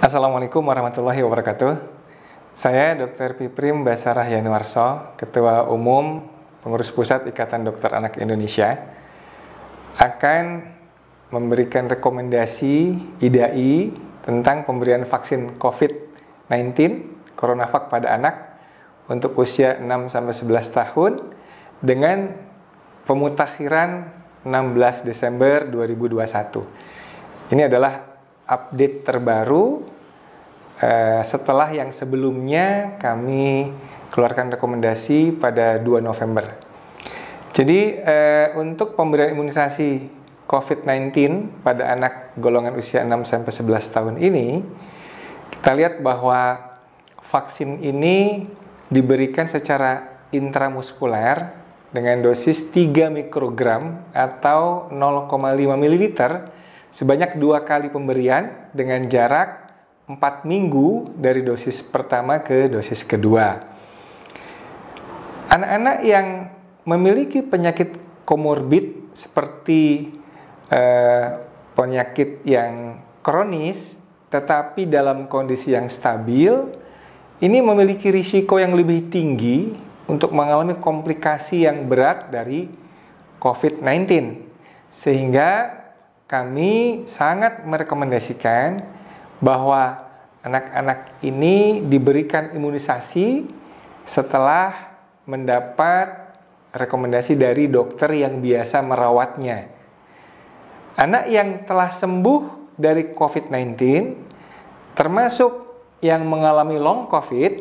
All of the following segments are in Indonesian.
Assalamualaikum warahmatullahi wabarakatuh. Saya Dr. Piprim Basarah Yanuarso, Ketua Umum Pengurus Pusat Ikatan Dokter Anak Indonesia, akan memberikan rekomendasi IDAI tentang pemberian vaksin COVID-19 CoronaVac pada anak untuk usia 6-11 tahun dengan pemutakhiran 16 Desember 2021. Ini adalah update terbaru setelah yang sebelumnya kami keluarkan rekomendasi pada 2 November. Jadi untuk pemberian imunisasi COVID-19 pada anak golongan usia 6-11 tahun ini, kita lihat bahwa vaksin ini diberikan secara intramuskuler dengan dosis 3 mikrogram atau 0,5 ml sebanyak 2 kali pemberian dengan jarak 4 minggu dari dosis pertama ke dosis kedua. Anak-anak yang memiliki penyakit komorbid seperti penyakit yang kronis tetapi dalam kondisi yang stabil, ini memiliki risiko yang lebih tinggi untuk mengalami komplikasi yang berat dari COVID-19. Sehingga kami sangat merekomendasikan bahwa anak-anak ini diberikan imunisasi setelah mendapat rekomendasi dari dokter yang biasa merawatnya. Anak yang telah sembuh dari COVID-19, termasuk yang mengalami long COVID,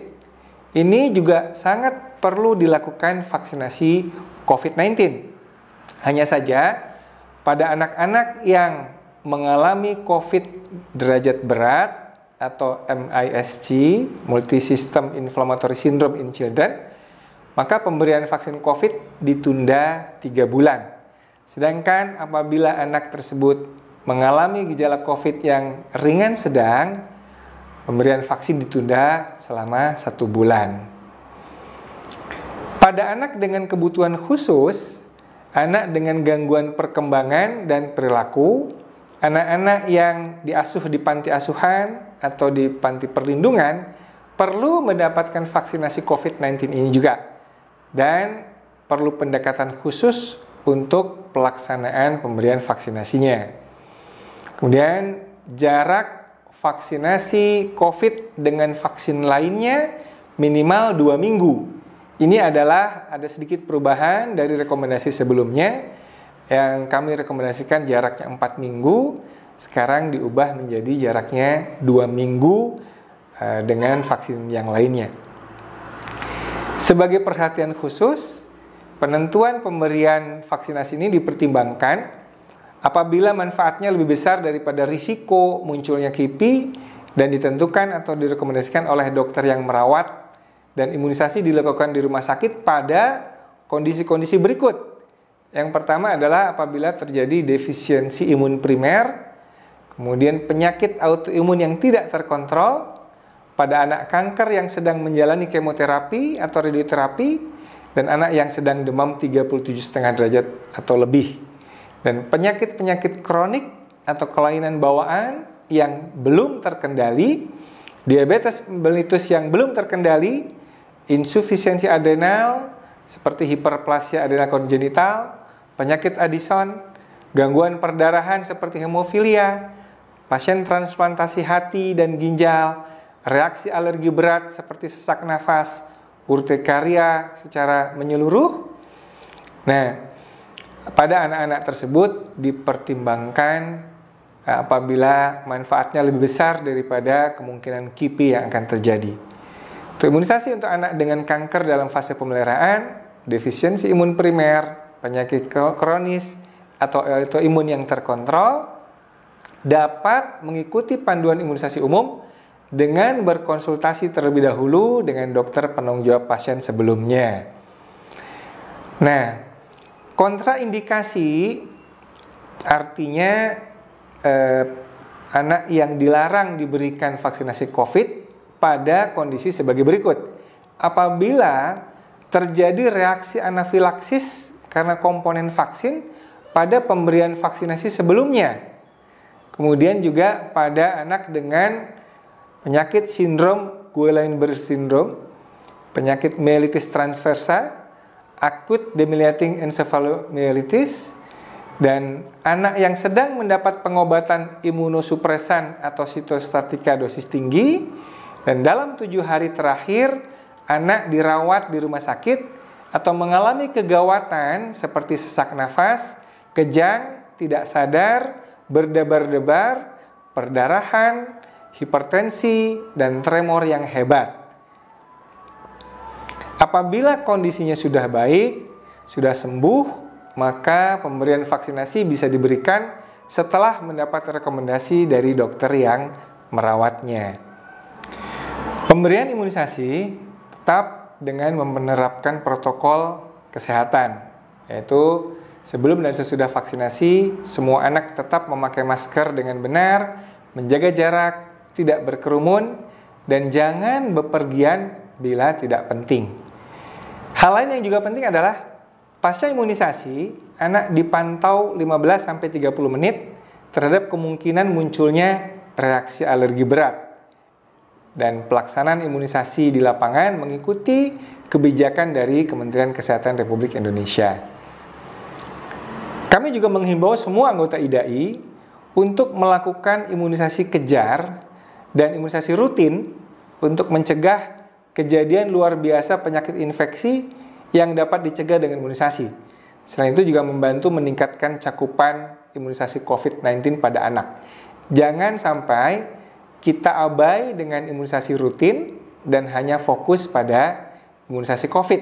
ini juga sangat perlu dilakukan vaksinasi COVID-19. Hanya saja, pada anak-anak yang mengalami COVID derajat berat atau MISC, Multisystem Inflammatory Syndrome in Children, maka pemberian vaksin COVID ditunda 3 bulan. Sedangkan apabila anak tersebut mengalami gejala COVID yang ringan sedang, pemberian vaksin ditunda selama 1 bulan. Pada anak dengan kebutuhan khusus, anak dengan gangguan perkembangan dan perilaku, anak-anak yang diasuh di panti asuhan atau di panti perlindungan perlu mendapatkan vaksinasi COVID-19 ini juga, dan perlu pendekatan khusus untuk pelaksanaan pemberian vaksinasinya. Kemudian jarak vaksinasi COVID dengan vaksin lainnya minimal 2 minggu. Ini adalah ada sedikit perubahan dari rekomendasi sebelumnya yang kami rekomendasikan jaraknya 4 minggu, sekarang diubah menjadi jaraknya 2 minggu dengan vaksin yang lainnya. Sebagai perhatian khusus, penentuan pemberian vaksinasi ini dipertimbangkan apabila manfaatnya lebih besar daripada risiko munculnya KIPI dan ditentukan atau direkomendasikan oleh dokter yang merawat, dan imunisasi dilakukan di rumah sakit pada kondisi-kondisi berikut. Yang pertama adalah apabila terjadi defisiensi imun primer, kemudian penyakit autoimun yang tidak terkontrol, pada anak kanker yang sedang menjalani kemoterapi atau radioterapi, dan anak yang sedang demam 37,5 derajat atau lebih. Dan penyakit-penyakit kronik atau kelainan bawaan yang belum terkendali, diabetes mellitus yang belum terkendali, insufisiensi adrenal seperti hiperplasia adrenal kongenital, penyakit Addison, gangguan perdarahan seperti hemofilia, pasien transplantasi hati dan ginjal, reaksi alergi berat seperti sesak nafas, urtikaria secara menyeluruh. Nah, pada anak-anak tersebut dipertimbangkan apabila manfaatnya lebih besar daripada kemungkinan KIPI yang akan terjadi. Untuk imunisasi untuk anak dengan kanker dalam fase pemeliharaan, defisiensi imun primer, penyakit kronis, atau autoimun yang terkontrol, dapat mengikuti panduan imunisasi umum dengan berkonsultasi terlebih dahulu dengan dokter penanggung jawab pasien sebelumnya. Nah, kontraindikasi artinya anak yang dilarang diberikan vaksinasi COVID pada kondisi sebagai berikut. Apabila terjadi reaksi anafilaksis karena komponen vaksin pada pemberian vaksinasi sebelumnya. Kemudian juga pada anak dengan penyakit sindrom Guillain-Barré syndrome, penyakit myelitis transversa, akut demyelinating encephalomyelitis, dan anak yang sedang mendapat pengobatan imunosupresan atau sitostatika dosis tinggi, dan dalam 7 hari terakhir anak dirawat di rumah sakit atau mengalami kegawatan seperti sesak nafas, kejang, tidak sadar, berdebar-debar, perdarahan, hipertensi, dan tremor yang hebat. Apabila kondisinya sudah baik, sudah sembuh, maka pemberian vaksinasi bisa diberikan setelah mendapat rekomendasi dari dokter yang merawatnya. Pemberian imunisasi tetap dengan menerapkan protokol kesehatan, yaitu sebelum dan sesudah vaksinasi, semua anak tetap memakai masker dengan benar, menjaga jarak, tidak berkerumun, dan jangan bepergian bila tidak penting. Hal lain yang juga penting adalah pasca imunisasi, anak dipantau 15-30 menit terhadap kemungkinan munculnya reaksi alergi berat. Dan pelaksanaan imunisasi di lapangan mengikuti kebijakan dari Kementerian Kesehatan Republik Indonesia. Kami juga menghimbau semua anggota IDAI untuk melakukan imunisasi kejar dan imunisasi rutin untuk mencegah kejadian luar biasa penyakit infeksi yang dapat dicegah dengan imunisasi. Selain itu juga membantu meningkatkan cakupan imunisasi COVID-19 pada anak. Jangan sampai kita abai dengan imunisasi rutin dan hanya fokus pada imunisasi COVID.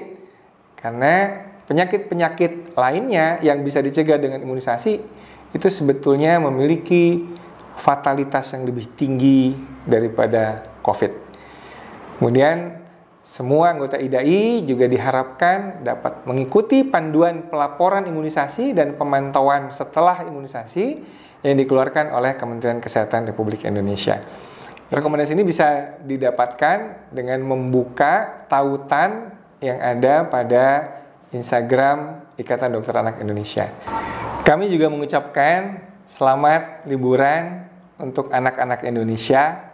Karena penyakit-penyakit lainnya yang bisa dicegah dengan imunisasi itu sebetulnya memiliki fatalitas yang lebih tinggi daripada COVID. Kemudian semua anggota IDAI juga diharapkan dapat mengikuti panduan pelaporan imunisasi dan pemantauan setelah imunisasi yang dikeluarkan oleh Kementerian Kesehatan Republik Indonesia. Rekomendasi ini bisa didapatkan dengan membuka tautan yang ada pada Instagram Ikatan Dokter Anak Indonesia. Kami juga mengucapkan selamat liburan untuk anak-anak Indonesia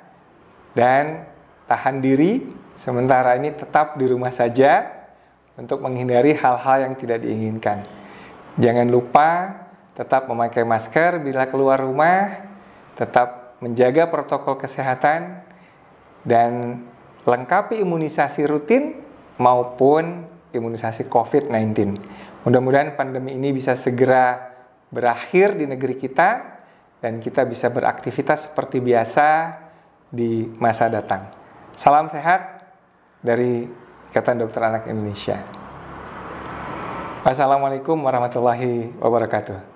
dan tahan diri. Sementara ini tetap di rumah saja untuk menghindari hal-hal yang tidak diinginkan. Jangan lupa tetap memakai masker bila keluar rumah, tetap menjaga protokol kesehatan, dan lengkapi imunisasi rutin maupun imunisasi COVID-19. Mudah-mudahan pandemi ini bisa segera berakhir di negeri kita dan kita bisa beraktivitas seperti biasa di masa datang. Salam sehat dari Ikatan Dokter Anak Indonesia. Wassalamualaikum warahmatullahi wabarakatuh.